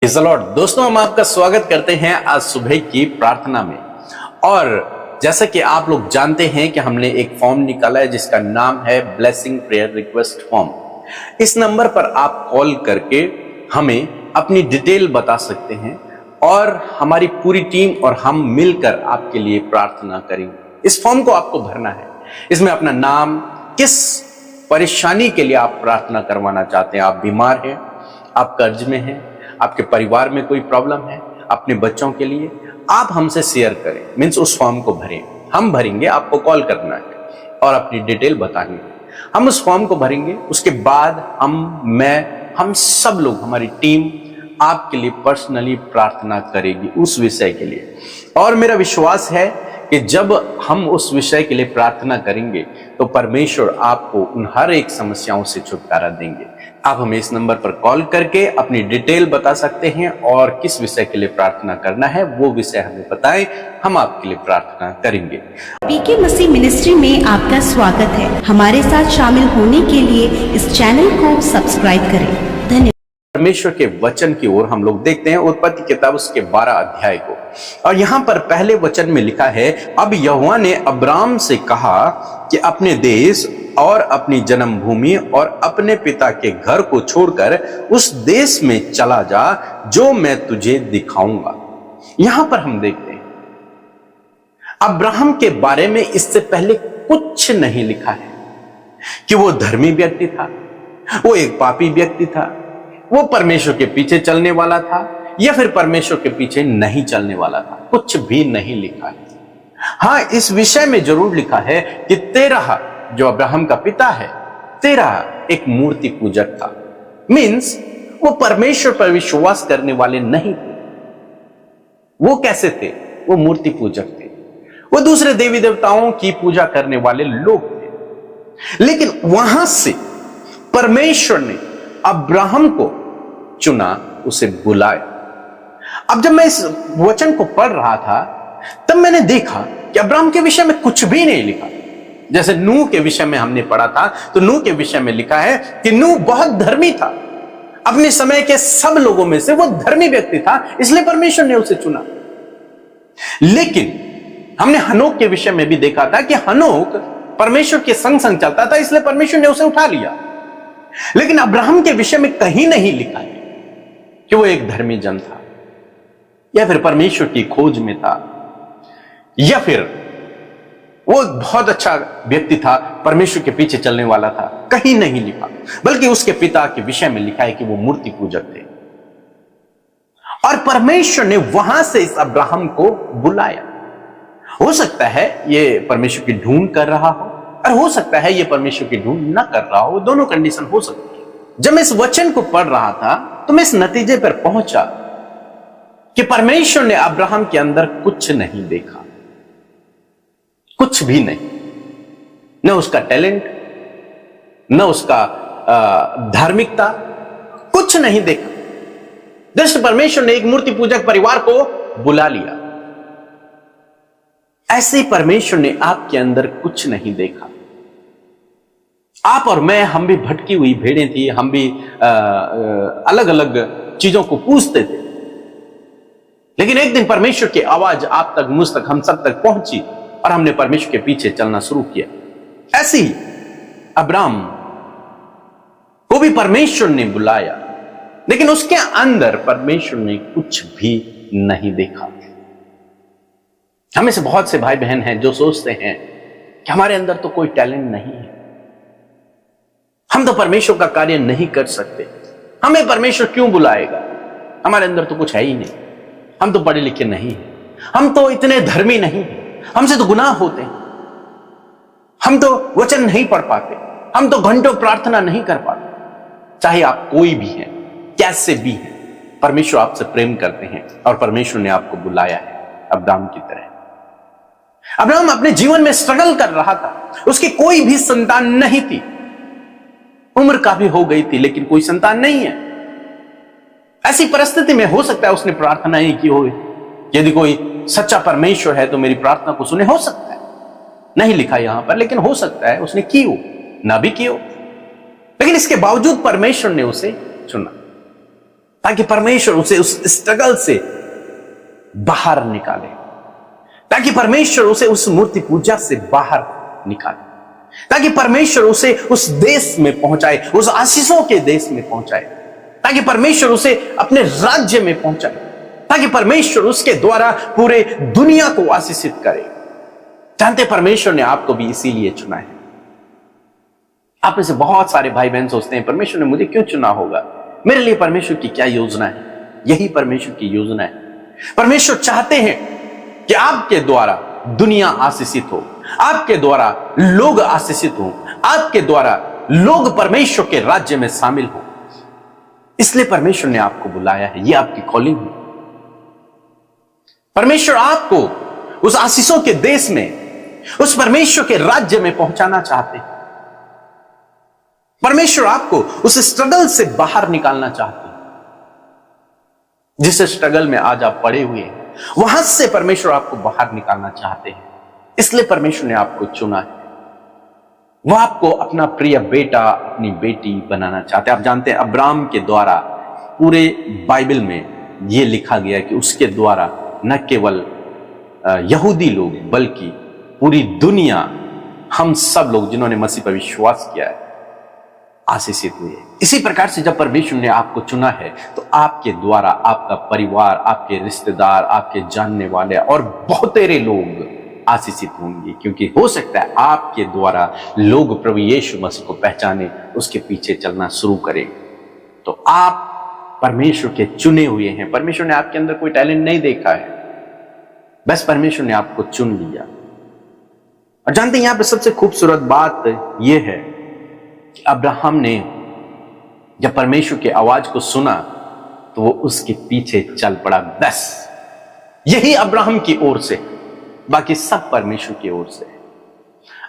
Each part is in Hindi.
Praise the Lord. दोस्तों, हम आपका स्वागत करते हैं आज सुबह की प्रार्थना में। और जैसा कि आप लोग जानते हैं कि हमने एक फॉर्म निकाला है जिसका नाम है ब्लेसिंग प्रेयर रिक्वेस्ट फॉर्म। इस नंबर पर आप कॉल करके हमें अपनी डिटेल बता सकते हैं और हमारी पूरी टीम और हम मिलकर आपके लिए प्रार्थना करेंगे। इस फॉर्म को आपको भरना है। इसमें अपना नाम, किस परेशानी के लिए आप प्रार्थना करवाना चाहते हैं, आप बीमार हैं, आप कर्ज में हैं, आपके परिवार में कोई प्रॉब्लम है, अपने बच्चों के लिए, आप हमसे शेयर करें। मीन्स उस फॉर्म को भरें, हम भरेंगे, आपको कॉल करना है और अपनी डिटेल बतानी है। हम उस फॉर्म को भरेंगे, उसके बाद हम सब लोग, हमारी टीम आपके लिए पर्सनली प्रार्थना करेगी उस विषय के लिए। और मेरा विश्वास है कि जब हम उस विषय के लिए प्रार्थना करेंगे तो परमेश्वर आपको उन हर एक समस्याओं से छुटकारा देंगे। आप हमें इस नंबर पर कॉल करके अपनी डिटेल बता सकते हैं और किस विषय के लिए प्रार्थना करना है वो विषय हमें बताएं, हम आपके लिए प्रार्थना करेंगे। पीके मसीह मिनिस्ट्री में आपका स्वागत है। हमारे साथ शामिल होने के लिए इस चैनल को सब्सक्राइब करें। धन्यवाद। परमेश्वर के वचन की ओर हम लोग देखते हैं उत्पत्ति किताब उसके 12 अध्याय को। और यहां पर पहले वचन में लिखा है, अब यहोवा ने अब्राम से कहा कि अपने देश और अपनी जन्मभूमि और अपने पिता के घर को छोड़कर उस देश में चला जा जो मैं तुझे दिखाऊंगा। यहां पर हम देखते हैं अब्राहम के बारे में इससे पहले कुछ नहीं लिखा है कि वो धर्मी व्यक्ति था, वो एक पापी व्यक्ति था, वो परमेश्वर के पीछे चलने वाला था या फिर परमेश्वर के पीछे नहीं चलने वाला था। कुछ भी नहीं लिखा है। हाँ, इस विषय में जरूर लिखा है कि तेरह, जो अब्राहम का पिता है, तेरह एक मूर्ति पूजक था। मीन्स वो परमेश्वर पर विश्वास करने वाले नहीं थे। वो कैसे थे? वो मूर्ति पूजक थे, वो दूसरे देवी देवताओं की पूजा करने वाले लोग थे। लेकिन वहां से परमेश्वर ने अब्राहम को चुना, उसे बुलाया। अब जब मैं इस वचन को पढ़ रहा था तब मैंने देखा कि अब्राहम के विषय में कुछ भी नहीं लिखा। जैसे नूह के विषय में हमने पढ़ा था तो नूह के विषय में लिखा है कि नूह बहुत धर्मी था, अपने समय के सब लोगों में से वो धर्मी व्यक्ति था, इसलिए परमेश्वर ने उसे चुना। लेकिन हमने हनोक के विषय में भी देखा था कि हनोक परमेश्वर के संग संग चलता था, इसलिए परमेश्वर ने उसे उठा लिया। लेकिन अब्राहम के विषय में कहीं नहीं लिखा है कि वो एक धर्मी जन था या फिर परमेश्वर की खोज में था या फिर वो बहुत अच्छा व्यक्ति था, परमेश्वर के पीछे चलने वाला था। कहीं नहीं लिखा, बल्कि उसके पिता के विषय में लिखा है कि वो मूर्ति पूजक थे। और परमेश्वर ने वहां से इस अब्राहम को बुलाया। हो सकता है ये परमेश्वर की ढूंढ कर रहा हो और हो सकता है ये परमेश्वर की ढूंढ ना कर रहा हो, दोनों कंडीशन हो सकती है। जब मैं इस वचन को पढ़ रहा था तो मैं इस नतीजे पर पहुंचा कि परमेश्वर ने अब्राहम के अंदर कुछ नहीं देखा, कुछ भी नहीं। न उसका टैलेंट, न उसका धार्मिकता, कुछ नहीं देखा। जस्ट परमेश्वर ने एक मूर्ति पूजक परिवार को बुला लिया। ऐसे ही परमेश्वर ने आपके अंदर कुछ नहीं देखा। आप और मैं, हम भी भटकी हुई भेड़ें थी, हम भी अलग अलग चीजों को पूछते थे। लेकिन एक दिन परमेश्वर की आवाज आप तक, मुझ तक, हम सब तक पहुंची और हमने परमेश्वर के पीछे चलना शुरू किया। ऐसे ही अब्राहम को भी परमेश्वर ने बुलाया, लेकिन उसके अंदर परमेश्वर ने कुछ भी नहीं देखा। हमें से बहुत से भाई बहन हैं जो सोचते हैं कि हमारे अंदर तो कोई टैलेंट नहीं है, हम तो परमेश्वर का कार्य नहीं कर सकते, हमें परमेश्वर क्यों बुलाएगा, हमारे अंदर तो कुछ है ही नहीं, हम तो पढ़े लिखे नहीं हैं, हम तो इतने धर्मी नहीं हैं, हमसे तो गुनाह होते हैं, हम तो वचन नहीं पढ़ पाते, हम तो घंटों प्रार्थना नहीं कर पाते। चाहे आप कोई भी हैं, कैसे भी हैं, परमेश्वर आपसे प्रेम करते हैं और परमेश्वर ने आपको बुलाया है अब्राहम की तरह। अब्राहम अपने जीवन में स्ट्रगल कर रहा था, उसकी कोई भी संतान नहीं थी, उम्र काफी हो गई थी लेकिन कोई संतान नहीं है। ऐसी परिस्थिति में हो सकता है उसने प्रार्थनाएं की हो, यदि कोई सच्चा परमेश्वर है तो मेरी प्रार्थना को सुने, हो सकता है। नहीं लिखा यहां पर, लेकिन हो सकता है उसने की हो, ना भी की हो, लेकिन इसके बावजूद परमेश्वर ने उसे चुना। ताकि परमेश्वर उसे उस स्ट्रगल से बाहर निकाले, ताकि परमेश्वर उसे उस मूर्ति पूजा से बाहर निकाले, ताकि परमेश्वर उसे उस देश में पहुंचाए, उस आशीषों के देश में पहुंचाए, ताकि परमेश्वर उसे अपने राज्य में पहुंचाए, ताकि परमेश्वर उसके द्वारा पूरे दुनिया को आशीषित करे। जानते परमेश्वर ने आपको भी इसीलिए चुना है। आप में से बहुत सारे भाई बहन सोचते हैं परमेश्वर ने मुझे क्यों चुना होगा, मेरे लिए परमेश्वर की क्या योजना है। यही परमेश्वर की योजना है। परमेश्वर चाहते हैं कि आपके द्वारा दुनिया आशीषित हो, आपके द्वारा लोग आशीषित हो, आपके द्वारा लोग परमेश्वर के राज्य में शामिल हो। इसलिए परमेश्वर ने आपको बुलाया है, यह आपकी कॉलिंग है। परमेश्वर आपको उस आशीषों के देश में, उस परमेश्वर के राज्य में पहुंचाना चाहते हैं। परमेश्वर आपको उस स्ट्रगल से बाहर निकालना चाहते हैं, जिस स्ट्रगल में आज आप पड़े हुए हैं, वहां से परमेश्वर आपको बाहर निकालना चाहते हैं। इसलिए परमेश्वर ने आपको चुना है। वह आपको अपना प्रिय बेटा, अपनी बेटी बनाना चाहते हैं। आप जानते हैं अब्राहम के द्वारा पूरे बाइबल में यह लिखा गया कि उसके द्वारा न केवल यहूदी लोग बल्कि पूरी दुनिया, हम सब लोग जिन्होंने मसीह पर विश्वास किया है, आशीषित हुए। इसी प्रकार से जब परमेश्वर ने आपको चुना है तो आपके द्वारा आपका परिवार, आपके रिश्तेदार, आपके जानने वाले और बहुतेरे लोग आशीषित होंगे, क्योंकि हो सकता है आपके द्वारा लोग प्रभु यीशु मसीह को पहचाने, उसके पीछे चलना शुरू करें। तो आप परमेश्वर के चुने हुए हैं। परमेश्वर ने आपके अंदर कोई टैलेंट नहीं देखा है, बस परमेश्वर ने आपको चुन लिया। और जानते हैं यहां पे सबसे खूबसूरत बात यह है कि अब्राहम ने जब परमेश्वर की आवाज को सुना तो वो उसके पीछे चल पड़ा। बस यही अब्राहम की ओर से, बाकी सब परमेश्वर की ओर से।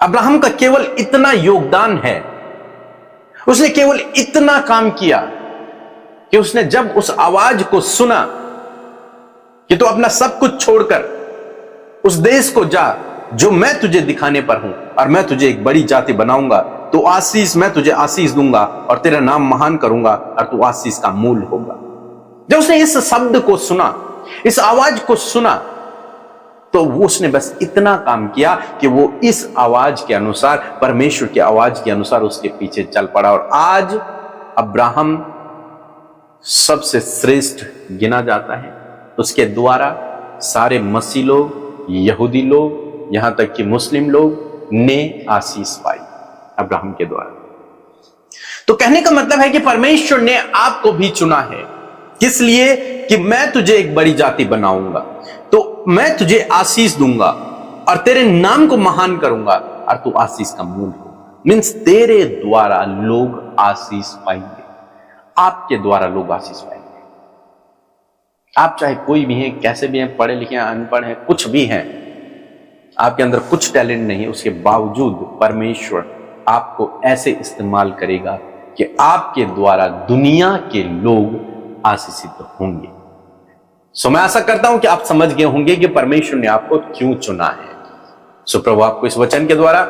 अब्राहम का केवल इतना योगदान है, उसने केवल इतना काम किया कि उसने जब उस आवाज को सुना कि तू अपना सब कुछ छोड़कर उस देश को जा जो मैं तुझे दिखाने पर हूं, और मैं तुझे एक बड़ी जाति बनाऊंगा, तो आशीष, मैं तुझे आशीष दूंगा और तेरा नाम महान करूंगा और तू आशीष का मूल होगा। जब उसने इस शब्द को सुना, इस आवाज को सुना, तो उसने बस इतना काम किया कि वो इस आवाज के अनुसार, परमेश्वर की आवाज के अनुसार उसके पीछे चल पड़ा। और आज अब्राहम सबसे श्रेष्ठ गिना जाता है। उसके द्वारा सारे मसीह लोग, यहूदी लोग, यहां तक कि मुस्लिम लोग ने आशीष पाई अब्राहम के द्वारा। तो कहने का मतलब है कि परमेश्वर ने आपको भी चुना है। किस लिए? कि मैं तुझे एक बड़ी जाति बनाऊंगा, तो मैं तुझे आशीष दूंगा और तेरे नाम को महान करूंगा और तू आशीष का मूल हो। मीन्स तेरे द्वारा लोग आशीष पाएंगे, आपके द्वारा लोग आशीष पाएंगे। आप चाहे कोई भी हैं, कैसे भी हैं, पढ़े लिखे हैं, अनपढ़ हैं, कुछ भी हैं, आपके अंदर कुछ टैलेंट नहीं, उसके बावजूद परमेश्वर आपको ऐसे इस्तेमाल करेगा कि आपके द्वारा दुनिया के लोग आशीषित होंगे। सो मैं आशा करता हूं कि आप समझ गए होंगे कि परमेश्वर ने आपको क्यों चुना है। सो प्रभु आपको इस वचन के द्वारा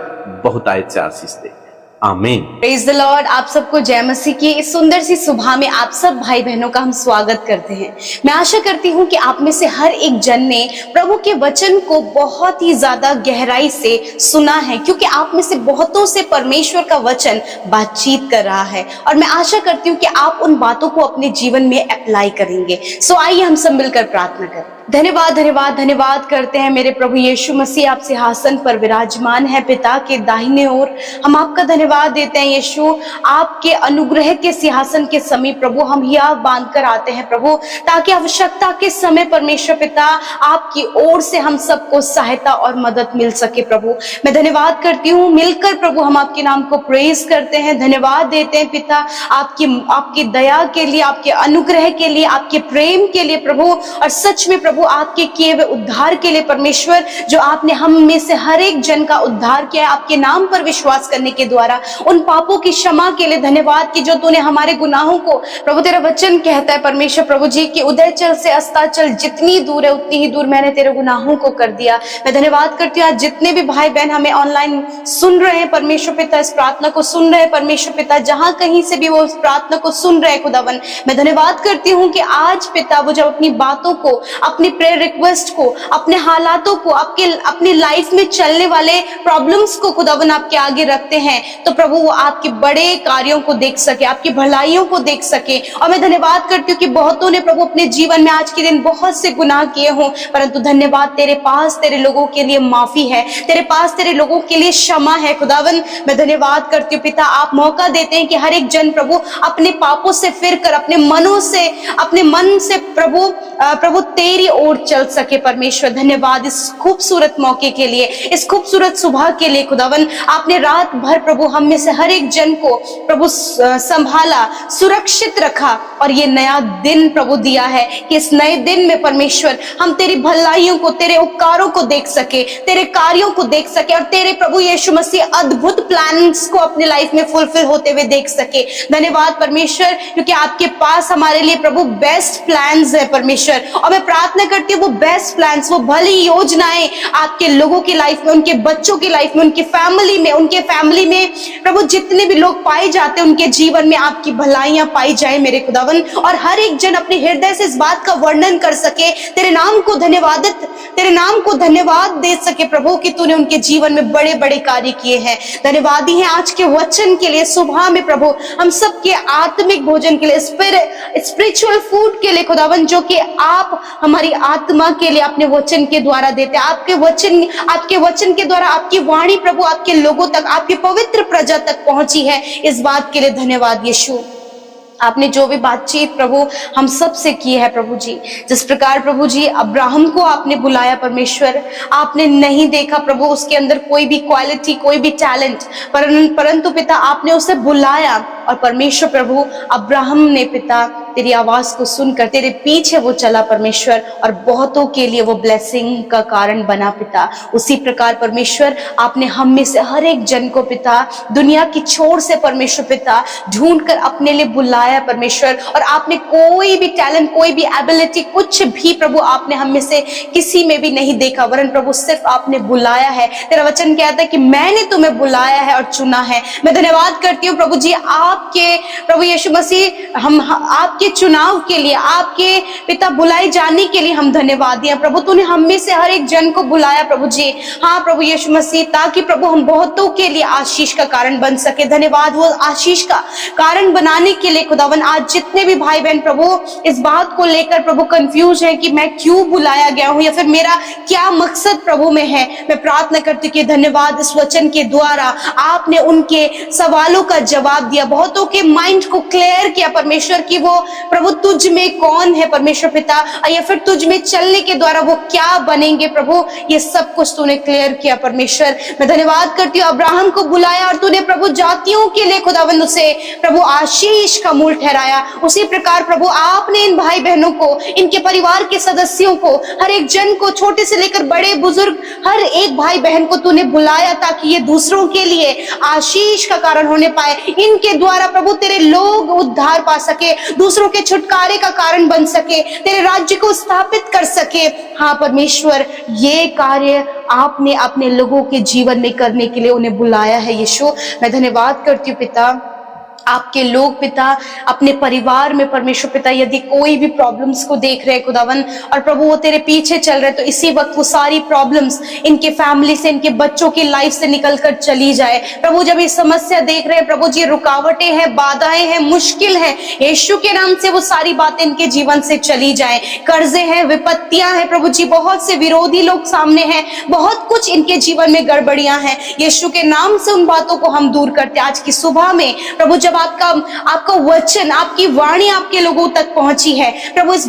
बहुत आयत से आशीष दे। आमीन। Praise the Lord. आप सबको जय मसीह की इस सुंदर सी सुबह में आप सब भाई बहनों का हम स्वागत करते हैं। मैं आशा करती हूँ कि आप में से हर एक जन ने प्रभु के वचन को बहुत ही ज्यादा गहराई से सुना है, क्योंकि आप में से बहुतों से परमेश्वर का वचन बातचीत कर रहा है और मैं आशा करती हूँ कि आप उन बातों को अपने जीवन में अप्लाई करेंगे। सो आइए हम सब मिलकर प्रार्थना करें। धन्यवाद धन्यवाद धन्यवाद करते हैं मेरे प्रभु यीशु मसीह, आप सिंहासन पर विराजमान है पिता के दाहिने ओर। हम आपका धन्यवाद देते हैं यीशु, आपके अनुग्रह के सिंहासन के समीप प्रभु हम हिया बांध कर आते हैं प्रभु, ताकि आवश्यकता के समय परमेश्वर पिता आपकी ओर से हम सबको सहायता और मदद मिल सके। प्रभु मैं धन्यवाद करती हूँ, मिलकर प्रभु हम आपके नाम को प्रेज करते हैं, धन्यवाद देते हैं पिता आपकी दया के लिए, आपके अनुग्रह के लिए, आपके प्रेम के लिए प्रभु। और सच में प्रभु प्रभु आपके किए हुए उद्धार के लिए परमेश्वर, जो आपने हम में से हर एक जन का उद्धार किया है आपके नाम पर विश्वास करने के द्वारा, उन पापों की क्षमा के लिए धन्यवाद कि जो तूने हमारे गुनाहों को, प्रभु तेरा वचन कहता है परमेश्वर प्रभु जी कि उदयचल से अस्ताचल जितनी दूर है उतनी ही दूर मैंने तेरे गुनाहों को कर दिया। मैं धन्यवाद करती हूँ आज जितने भी भाई बहन हमें ऑनलाइन सुन रहे हैं परमेश्वर पिता, इस प्रार्थना को सुन रहे हैं परमेश्वर पिता, जहां कहीं से भी वो इस प्रार्थना को सुन रहे हैं खुदावन, मैं धन्यवाद करती हूँ कि आज पिता वो जब अपनी बातों को, अपनी प्रेयर रिक्वेस्ट को, अपने हालातों को, अपनी लाइफ में चलने वाले प्रॉब्लम्स को खुदावन आपके आगे रखते हैं, तो प्रभु वो आपके बड़े कार्यों को देख सके, आपकी भलाइयों को देख सके। और मैं धन्यवाद करती हूँ कि बहुतों ने प्रभु अपने जीवन में आज के दिन बहुत से गुनाह किए हों, परंतु धन्यवाद तेरे पास तेरे लोगों के लिए माफी है, तेरे पास तेरे लोगों के लिए क्षमा है खुदावन। मैं धन्यवाद करती हूँ पिता, आप मौका देते हैं कि हर एक जन प्रभु अपने पापों से फिरकर, अपने मनों से, अपने मन से प्रभु तेरी ओर चल सके परमेश्वर। धन्यवाद इस खूबसूरत मौके के लिए, इस खूबसूरत सुबह के लिए खुदावन। आपने रात भर प्रभु हम में से हर एक जन को प्रभु संभाला, सुरक्षित रखा और ये नया दिन प्रभु दिया है कि इस नए दिन में परमेश्वर हम तेरी भलाइयों को, तेरे उपकारों को देख सके, तेरे कार्यों को देख सके और तेरे प्रभु यीशु मसीह अद्भुत प्लान्स को अपने लाइफ में फुलफिल होते हुए देख सके। धन्यवाद परमेश्वर, क्योंकि आपके पास हमारे लिए प्रभु बेस्ट प्लान्स है परमेश्वर। और मैं प्रार्थना करती हूँ वो बेस्ट प्लान्स, वो भली योजनाएं आपके लोगों की लाइफ में, उनके बच्चों की लाइफ में, उनकी फैमिली में, उनके फैमिली में प्रभु जितने भी लोग पाए जाते हैं उनके जीवन में आपकी भलाइयां पाई जाए मेरे खुदावन। और हर एक जन अपने हृदय से इस बात का वर्णन कर सके, तेरे नाम को धन्यवाद दे सके प्रभु कि तूने उनके जीवन में बड़े बड़े कार्य किए हैं। धन्यवादी हैं आज के वचन के लिए, सुबह में प्रभु हम सबके आत्मिक भोजन के लिए, स्पिरिचुअल फूड के लिए खुदावन, जो कि आप हमारी आत्मा के लिए अपने वचन के द्वारा देते हैं। आपके वचन के द्वारा आपकी वाणी प्रभु आपके लोगों तक, आपकी पवित्र प्रजा तक पहुंची है। इस बात के लिए धन्यवाद यीशु। आपने जो भी बातचीत प्रभु हम सब से की है प्रभु जी, जिस प्रकार प्रभु जी अब्राहम को आपने बुलाया परमेश्वर, आपने नहीं देखा प्रभु उसके अंदर कोई भी क्वालिटी, कोई भी टैलेंट, परंतु पिता आपने उसे बुलाया और परमेश्वर प्रभु अब्राहम ने पिता तेरी आवाज को सुनकर तेरे पीछे वो चला परमेश्वर, और बहुतों के लिए वो ब्लेसिंग का कारण बना पिता। उसी प्रकार परमेश्वर आपने हम में से हर एक जन को पिता दुनिया की छोर से परमेश्वर पिता ढूंढकर अपने लिए बुलाया परमेश्वर, और आपने कोई भी टैलेंट, कोई भी एबिलिटी, कुछ भी प्रभु आपने हम में से किसी में भी नहीं देखा, वरन प्रभु सिर्फ आपने बुलाया है। तेरा वचन कहता है कि मैंने तुम्हें बुलाया है और चुना है। मैं धन्यवाद करती हूँ प्रभु जी आपके, प्रभु यीशु मसीह, हम आपके चुनाव के लिए, आपके पिता बुलाए जाने के लिए हम धन्यवाद दिया प्रभु। तूने हम में से हर एक जन को बुलाया प्रभु जी, हाँ प्रभु यीशु मसीह, ताकि प्रभु हम बहुतों के लिए आशीष का कारण बन सके। धन्यवाद वो आशीष का कारण बनाने के लिए खुदावन। आज जितने भी भाई बहन प्रभु इस बात को लेकर प्रभु कंफ्यूज है कि मैं क्यों बुलाया गया हूं या फिर मेरा क्या मकसद प्रभु में है, मैं प्रार्थना करती हूँ कि धन्यवाद इस वचन के द्वारा आपने उनके सवालों का जवाब दिया, बहुतों के माइंड को क्लियर किया परमेश्वर की वो प्रभु तुझ में कौन है परमेश्वर पिता, या फिर तुझ में चलने के द्वारा वो क्या बनेंगे प्रभु, ये सब कुछ तूने क्लियर किया परमेश्वर। मैं धन्यवाद करती हूँ अब्राहम को बुलाया और तूने प्रभु जातियों के लिए खुदावंद उसे प्रभु आशीष का मूल ठहराया। उसी प्रकार प्रभु आपने इन भाई बहनों को, इनके परिवार के सदस्यों को, हर एक जन को, छोटे से लेकर बड़े बुजुर्ग, हर एक भाई बहन को तूने बुलाया ताकि ये दूसरों के लिए आशीष का कारण होने पाए। इनके द्वारा प्रभु तेरे लोग उद्धार पा सके, दूसरों के छुटकारे का कारण बन सके, तेरे राज्य को स्थापित कर सके। हाँ परमेश्वर, ये कार्य आपने अपने लोगों के जीवन में करने के लिए उन्हें बुलाया है यीशु। मैं धन्यवाद करती हूँ पिता। आपके लोग पिता अपने परिवार में परमेश्वर पिता यदि कोई भी प्रॉब्लम्स को देख रहे हैं खुदावन, और प्रभु वो तेरे पीछे चल रहे, तो इसी वक्त वो सारी प्रॉब्लम्स इनके फैमिली से, इनके बच्चों की लाइफ से निकल कर चली जाए प्रभु। जब ये समस्या देख रहे हैं प्रभु जी, रुकावटें हैं, बाधाएं हैं, मुश्किल है, यीशु के नाम से वो सारी बातें इनके जीवन से चली जाए। कर्जे हैं, विपत्तियां हैं प्रभु जी, बहुत से विरोधी लोग सामने हैं, बहुत कुछ इनके जीवन में गड़बड़ियां हैं, यीशु के नाम से उन बातों को हम दूर करते। आज की सुबह में प्रभु जब जब आपका वचन, आपकी वाणी आपके लोगों तक पहुंची है प्रभु, इस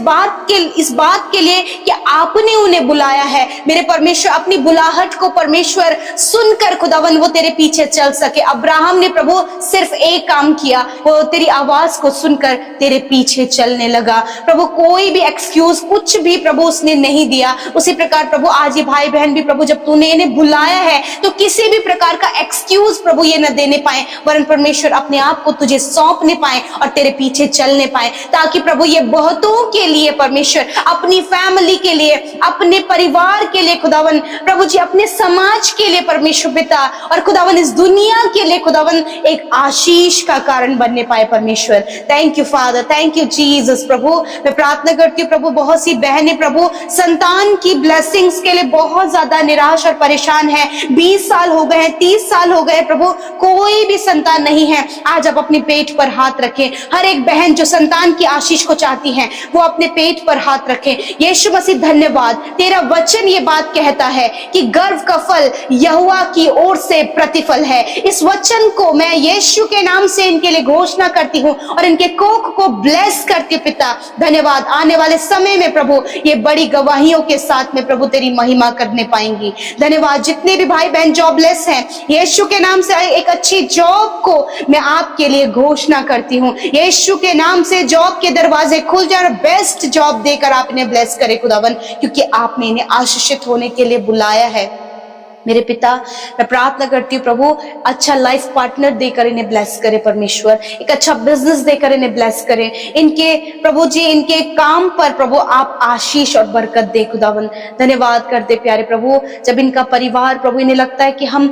बात के लिए कि आपने उन्हें बुलाया है मेरे परमेश्वर। अपनी बुलाहट को परमेश्वर सुनकर खुदावन वो तेरे पीछे चल सके। अब्राहम ने प्रभु सिर्फ एक काम किया, वो तेरी आवाज को सुनकर तेरे पीछे चलने लगा प्रभु। कोई भी एक्सक्यूज कुछ भी प्रभु उसने नहीं दिया। उसी प्रकार प्रभु आज ये भाई बहन भी प्रभु, जब तूने इन्हें बुलाया है तो किसी भी प्रकार का एक्सक्यूज प्रभु ये न देने पाए, वरन परमेश्वर अपने आप को तुझे सौंपने पाए और तेरे पीछे चलने पाए, ताकि प्रभु ये बहुतों के लिए परमेश्वर, अपनी फैमिली के लिए, अपने परिवार के लिए खुदावन प्रभु जी, अपने समाज के लिए परमेश्वर पिता, और खुदावन इस दुनिया के लिए खुदावन एक आशीष का कारण बनने पाए परमेश्वर। Thank you father, thank you Jesus प्रभु। मैं प्रार्थना करती हूँ प्रभु, बहुत सी बहनें प्रभु संतान की ब्लेसिंग्स के लिए बहुत ज्यादा निराश और परेशान है। 20 साल हो गए हैं, 30 साल हो गए प्रभु, कोई भी संतान नहीं है। आज आप अपने पेट पर हाथ रखें। हर एक बहन जो संतान की आशीष को चाहती है वो अपने पेट पर हाथ रखें। यीशु मसीह धन्यवाद, तेरा वचन ये बात कहता है कि गर्भ का फल यहोवा की ओर से प्रतिफल है। इस वचन को मैं यीशु के नाम से इनके लिए घोषणा करती हूँ और इनके कोख को ब्लेस करती हूँ पिता। धन्यवाद, आने वाले समय में प्रभु ये बड़ी गवाहियों के साथ में प्रभु तेरी महिमा करने पाएंगी। धन्यवाद, जितने भी भाई बहन जॉबलेस हैं यीशु के नाम से एक अच्छी जॉब को मैं आपके लिए घोषणा करती हूँ। यीशु के नाम से जॉब के दरवाजे खुल जाए और बेस्ट जॉब देकर आप इन्हें ब्लेस करें खुदावन, क्योंकि आपने इन्हें आशीषित होने के लिए बुलाया है। मेरे पिता, मैं प्रार्थना करती हूँ प्रभु, अच्छा लाइफ पार्टनर देकर इन्हें ब्लेस करे परमेश्वर, एक अच्छा बिजनेस देकर इन्हें ब्लेस करें। इनके प्रभु जी, इनके काम पर प्रभु आप आशीष और बरकत दे खुदावन। धन्यवाद करते प्यारे प्रभु, जब इनका परिवार प्रभु इन्हें लगता है कि हम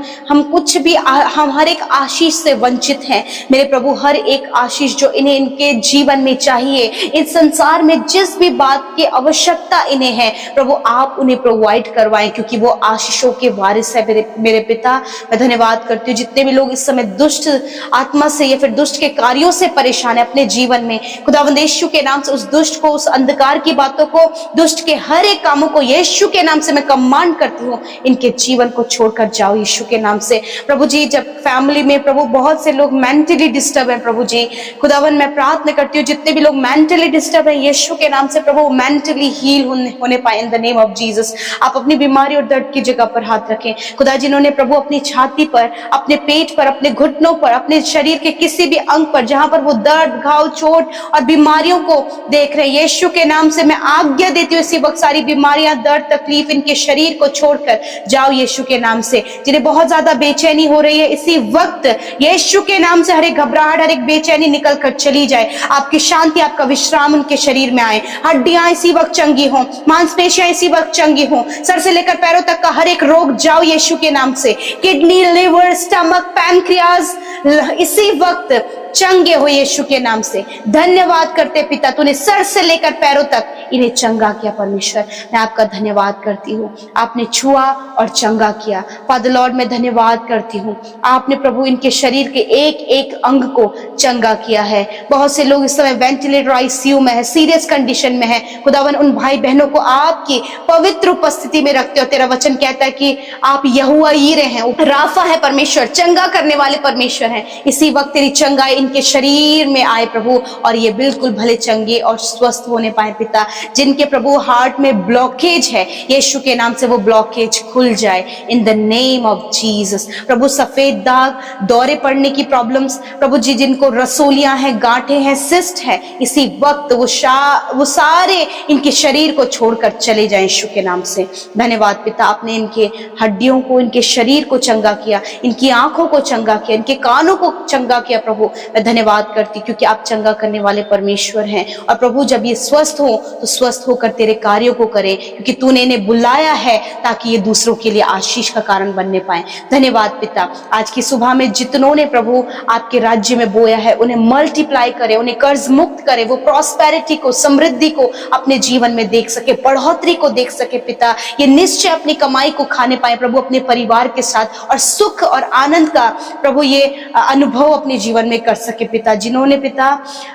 कुछ भी, हम हर एक आशीष से वंचित हैं मेरे प्रभु, हर एक आशीष जो इन्हें इनके जीवन में चाहिए, इस संसार में जिस भी बात की आवश्यकता इन्हें है प्रभु, आप उन्हें प्रोवाइड करवाएं, क्योंकि वो आशीषों के वारिस है मेरे पिता। मैं धन्यवाद करती हूँ जितने भी लोग इस समय दुष्ट आत्मा से या फिर दुष्ट के कार्यों से परेशान है अपने जीवन में, खुदावंद यीशु के नाम से उस दुष्ट को, उस अंधकार की बातों को, दुष्ट के हर एक कामों को यीशु के नाम से मैं कमांड करती हूँ, इनके जीवन को छोड़कर जाओ यीशु के नाम से प्रभु जी। जब फैमिली में प्रभु बहुत से लोग मेंटली डिस्टर्ब है प्रभु जी, खुदावन मैं प्रार्थना करती हूँ जितने भी लोग मेंटली डिस्टर्ब है यीशु के नाम से प्रभु मेंटली हील होने पाए इन द नेम ऑफ जीसस। आप अपनी बीमारी और दर्द की जगह पर हाथ रखें खुदा, जिन्होंने प्रभु अपनी छाती पर, अपने पेट पर, अपने घुटनों पर, अपने शरीर के किसी भी अंग पर जहां पर वो दर्द, घाव, चोट और बीमारियों को देख रहे हैं, यीशु के नाम से मैं आज्ञा देती हूँ इसी वक्त सारी बीमारियां, दर्द, तकलीफ इनके शरीर को छोड़कर जाओ यीशु के नाम से। जिन्हें बहुत ज्यादा बेचैनी हो रही है इसी वक्त यीशु के नाम से हर एक घबराहट, हर एक बेचैनी निकल कर चली जाए। आपकी शांति, आपका विश्राम उनके शरीर में आए। हड्डियां इसी वक्त चंगी हों, मांसपेशियां इसी वक्त चंगी हों, सर से लेकर पैरों तक का हर एक रोग जाओ यीशु के नाम से। किडनी, लिवर, स्टमक, पैनक्रियाज इसी वक्त चंगे हो यीशु के नाम से। धन्यवाद करते पिता, तूने सर से लेकर पैरों तक इन्हें चंगा किया परमेश्वर, मैं आपका धन्यवाद करती हूँ। आपने छुआ और चंगा किया फादर लॉर्ड, मैं धन्यवाद करती हूँ। आपने प्रभु इनके शरीर के एक एक अंग को चंगा किया है। बहुत से लोग इस समय वेंटिलेटर, आईसीयू में है, सीरियस कंडीशन में है खुदावन, उन भाई बहनों को आपकी पवित्र उपस्थिति में रखते हो। तेरा वचन कहता है कि आप यहोवा यीरे हैं, राफा है परमेश्वर, चंगा करने वाले परमेश्वर हैं। इसी वक्त तेरी चंगाई इनके शरीर में आए प्रभु, और ये बिल्कुल भले चंगे और स्वस्थ होने पाए पिता। जिनके प्रभु हार्ट में ब्लॉकेज है यीशु के नाम से वो ब्लॉकेज खुल जाए in the name of Jesus. प्रभु सफेद दाग, दौरे पड़ने की प्रॉब्लम्स प्रभु जी, जिनको रसोलियां हैं, गांठें हैं, सिस्ट है, इसी वक्त वो सारे इनके शरीर को छोड़कर चले जाएं यीशु के नाम से। धन्यवाद पिता, आपने इनके हड्डियों को, इनके शरीर को चंगा किया, इनकी आंखों को चंगा किया, इनके कानों को चंगा किया प्रभु। मैं धन्यवाद करती क्योंकि आप चंगा करने वाले परमेश्वर हैं। और प्रभु जब ये स्वस्थ हो तो स्वस्थ होकर तेरे कार्यों को करें, क्योंकि तूने इन्हें बुलाया है ताकि ये दूसरों के लिए आशीष का कारण बनने पाए। धन्यवाद पिता, आज की सुबह में जितनों ने प्रभु आपके राज्य में बोया है उन्हें मल्टीप्लाई करे, उन्हें कर्ज मुक्त करे, वो प्रॉस्पेरिटी को, समृद्धि को अपने जीवन में देख सके, बढ़ोतरी को देख सके पिता। ये निश्चय अपनी कमाई को खाने पाए प्रभु अपने परिवार के साथ, और सुख और आनंद का प्रभु ये अनुभव अपने जीवन में कर सके पिता, जिन्होंने पिता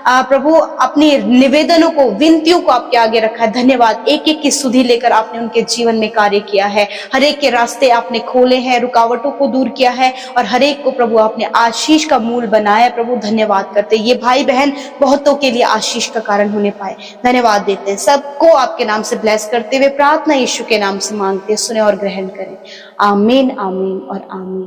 प्रभु अपनी निवेदनों को, विनतियों को आपके आगे रखा है। धन्यवाद, एक एक की सुधि लेकर आपने उनके जीवन में कार्य किया है, हर एक के रास्ते आपने खोले हैं, रुकावटों को दूर किया है और हर एक को प्रभु आपने आशीष का मूल बनाया। प्रभु धन्यवाद करते, ये भाई बहन बहुतों के लिए आशीष का कारण होने पाए। धन्यवाद देते हैं, सबको आपके नाम से ब्लेस करते हुए प्रार्थना यीशु के नाम से मांगते, सुने और ग्रहण करें। आमीन, आमीन और आमीन।